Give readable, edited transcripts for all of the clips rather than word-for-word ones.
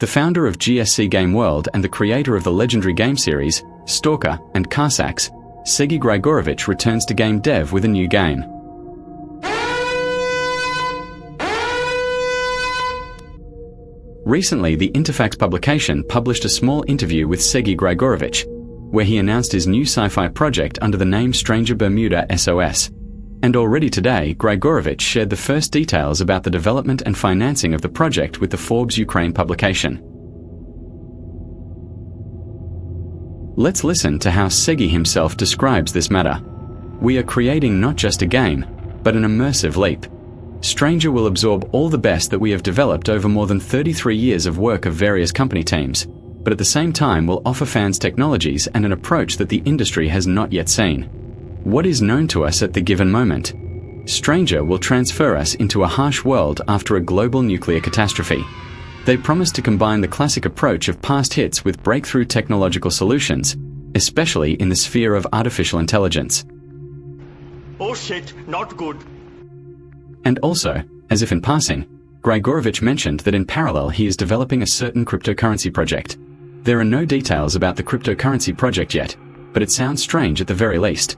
The founder of GSC Game World and the creator of the legendary game series, Stalker and Carsax, Sergiy Grygorovych returns to game dev with a new game. Recently, the Interfax publication published a small interview with Sergiy Grygorovych, where he announced his new sci-fi project under the name STRANGER Bermuda SOS. And already today, Grygorovych shared the first details about the development and financing of the project with the Forbes Ukraine publication. Let's listen to how Sergiy himself describes this matter. "We are creating not just a game, but an immersive leap. Stranger will absorb all the best that we have developed over more than 33 years of work of various company teams, but at the same time will offer fans technologies and an approach that the industry has not yet seen. What is known to us at the given moment? Stranger will transfer us into a harsh world after a global nuclear catastrophe. They promise to combine the classic approach of past hits with breakthrough technological solutions, especially in the sphere of artificial intelligence." Oh shit, not good. And also, as if in passing, Grygorovych mentioned that in parallel he is developing a certain cryptocurrency project. There are no details about the cryptocurrency project yet, but it sounds strange at the very least.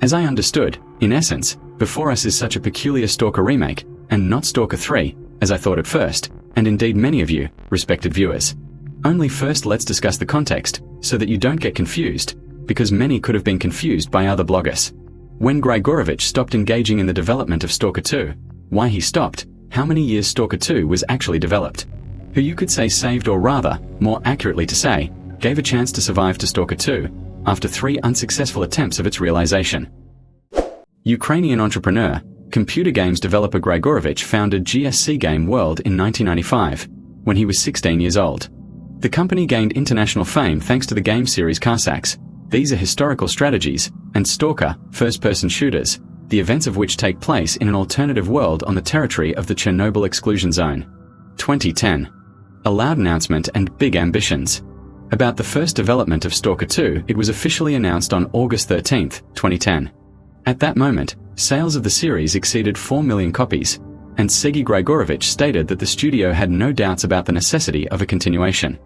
As I understood, in essence, before us is such a peculiar Stalker remake, and not Stalker 3, as I thought at first, and indeed many of you, respected viewers. Only first let's discuss the context, so that you don't get confused, because many could have been confused by other bloggers. When Grygorovych stopped engaging in the development of Stalker 2, why he stopped, how many years Stalker 2 was actually developed, who you could say saved, or rather, more accurately to say, gave a chance to survive to Stalker 2, after 3 unsuccessful attempts of its realization. Ukrainian entrepreneur, computer games developer Grygorovych founded GSC Game World in 1995, when he was 16 years old. The company gained international fame thanks to the game series Carsax. These are historical strategies, and Stalker, first-person shooters, the events of which take place in an alternative world on the territory of the Chernobyl exclusion zone. 2010. A loud announcement and big ambitions. About the first development of Stalker 2, it was officially announced on August 13, 2010. At that moment, sales of the series exceeded 4 million copies, and Sergiy Grygorovych stated that the studio had no doubts about the necessity of a continuation.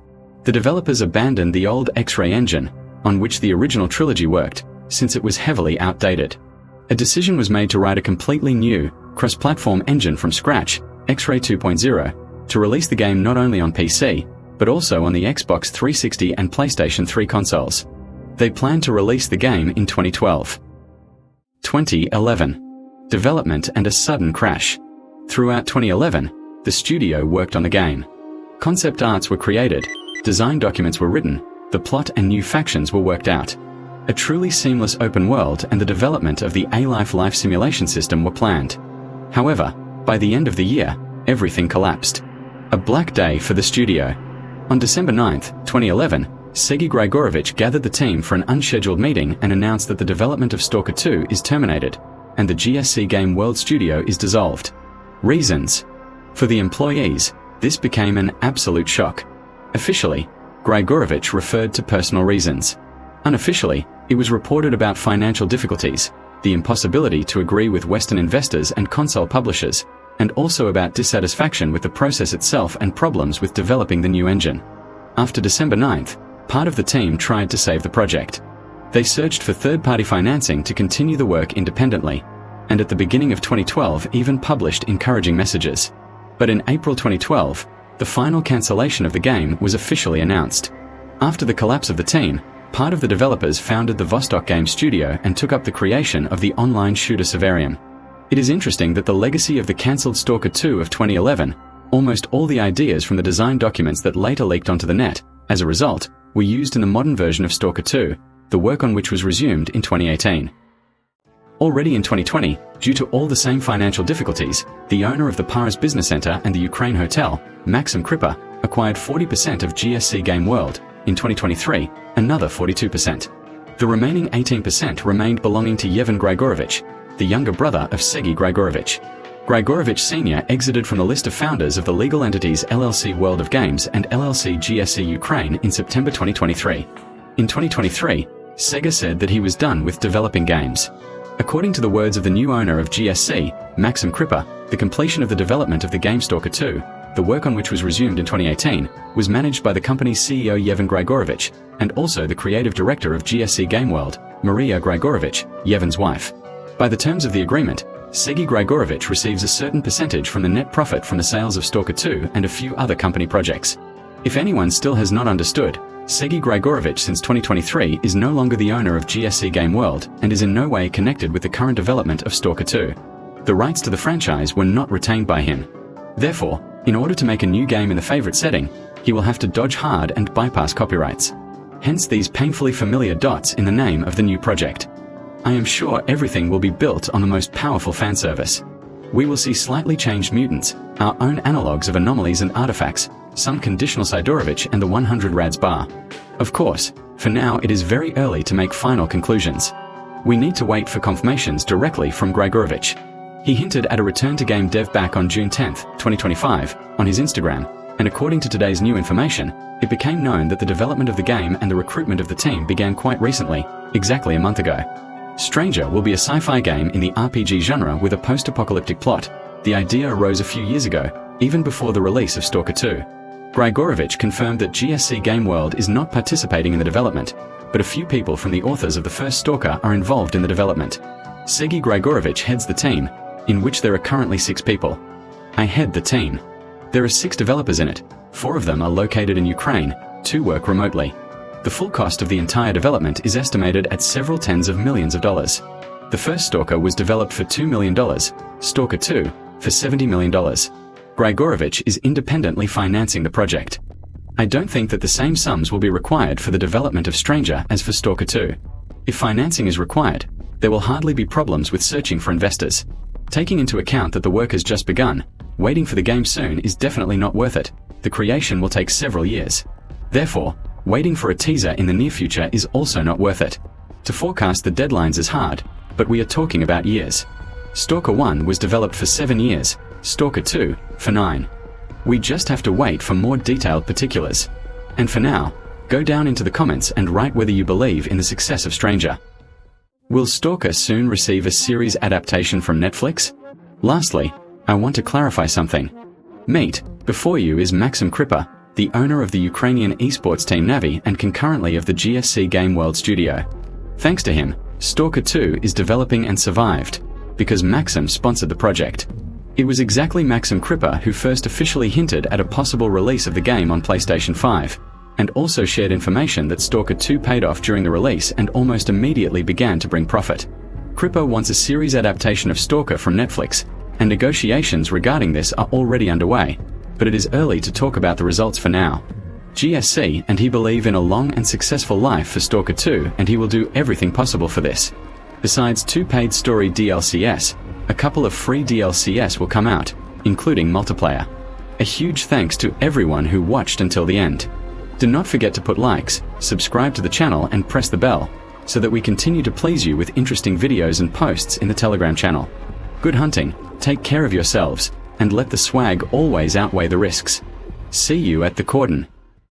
The developers abandoned the old X-ray engine, on which the original trilogy worked, since it was heavily outdated. A decision was made to write a completely new, cross-platform engine from scratch, X-ray 2.0, to release the game not only on PC, but also on the Xbox 360 and PlayStation 3 consoles. They plan to release the game in 2012. 2011. Development and a sudden crash. Throughout 2011, the studio worked on the game. Concept arts were created, design documents were written, the plot and new factions were worked out. A truly seamless open world and the development of the life simulation system were planned. However, by the end of the year, everything collapsed. A black day for the studio. On December 9, 2011, Sergiy Grygorovych gathered the team for an unscheduled meeting and announced that the development of Stalker 2 is terminated, and the GSC Game World studio is dissolved. Reasons. For the employees, this became an absolute shock. Officially, Grygorovych referred to personal reasons. Unofficially, it was reported about financial difficulties, the impossibility to agree with Western investors and console publishers, and also about dissatisfaction with the process itself and problems with developing the new engine. After December 9th, part of the team tried to save the project. They searched for third-party financing to continue the work independently, and at the beginning of 2012 even published encouraging messages. But in April 2012, the final cancellation of the game was officially announced. After the collapse of the team, part of the developers founded the Vostok Game Studio and took up the creation of the online shooter Severium. It is interesting that the legacy of the cancelled Stalker 2 of 2011, almost all the ideas from the design documents that later leaked onto the net, as a result, were used in the modern version of Stalker 2, the work on which was resumed in 2018. Already in 2020, due to all the same financial difficulties, the owner of the Paris Business Center and the Ukraine Hotel, Maksym Krippa, acquired 40% of GSC Game World. In 2023, another 42%. The remaining 18% remained belonging to Yevhen Grygorovych, the younger brother of Sergiy Grygorovych. Grygorovych Sr. exited from the list of founders of the legal entities LLC World of Games and LLC GSC Ukraine in September 2023. In 2023, Sega said that he was done with developing games. According to the words of the new owner of GSC, Maksym Krippa, the completion of the development of the game Stalker 2 the work on which was resumed in 2018, was managed by the company's CEO Sergiy Grygorovych, and also the creative director of GSC Game World, Maria Grygorovych, Sergiy's wife. By the terms of the agreement, Sergiy Grygorovych receives a certain percentage from the net profit from the sales of Stalker 2 and a few other company projects. If anyone still has not understood, Sergiy Grygorovych since 2023 is no longer the owner of GSC Game World and is in no way connected with the current development of Stalker 2. The rights to the franchise were not retained by him. Therefore, in order to make a new game in the favorite setting, he will have to dodge hard and bypass copyrights. Hence these painfully familiar dots in the name of the new project. I am sure everything will be built on the most powerful fan service. We will see slightly changed mutants, our own analogues of anomalies and artifacts, some conditional Sidorovich and the 100 rads bar. Of course, for now it is very early to make final conclusions. We need to wait for confirmations directly from Grygorovych. He hinted at a return to game dev back on June 10, 2025, on his Instagram, and according to today's new information, it became known that the development of the game and the recruitment of the team began quite recently, exactly a month ago. Stranger will be a sci-fi game in the RPG genre with a post-apocalyptic plot. The idea arose a few years ago, even before the release of Stalker 2. Grygorovych confirmed that GSC Game World is not participating in the development, but a few people from the authors of the first Stalker are involved in the development. Sergiy Grygorovych heads the team, in which there are currently 6 people. I head the team. There are 6 developers in it, 4 of them are located in Ukraine, 2 work remotely. The full cost of the entire development is estimated at several tens of millions of dollars. The first Stalker was developed for $2 million, Stalker 2 for $70 million. Grygorovych is independently financing the project. I don't think that the same sums will be required for the development of Stranger as for Stalker 2. If financing is required, there will hardly be problems with searching for investors. Taking into account that the work has just begun, waiting for the game soon is definitely not worth it. The creation will take several years. Therefore, waiting for a teaser in the near future is also not worth it. To forecast the deadlines is hard, but we are talking about years. Stalker 1 was developed for 7 years, Stalker 2 for 9. We just have to wait for more detailed particulars. And for now, go down into the comments and write whether you believe in the success of Stranger. Will Stalker soon receive a series adaptation from Netflix? Lastly, I want to clarify something. Meet, before you is Maksym Krippa, the owner of the Ukrainian esports team Navi and concurrently of the GSC Game World studio. Thanks to him, Stalker 2 is developing and survived, because Maksym sponsored the project. It was exactly Maksym Krippa who first officially hinted at a possible release of the game on PlayStation 5, and also shared information that Stalker 2 paid off during the release and almost immediately began to bring profit. Krippa wants a series adaptation of Stalker from Netflix, and negotiations regarding this are already underway, but it is early to talk about the results for now. GSC and he believe in a long and successful life for Stalker 2 and he will do everything possible for this. Besides 2 paid story DLCs, a couple of free DLCs will come out, including multiplayer. A huge thanks to everyone who watched until the end. Do not forget to put likes, subscribe to the channel and press the bell, so that we continue to please you with interesting videos and posts in the Telegram channel. Good hunting, take care of yourselves, and let the swag always outweigh the risks. See you at the cordon.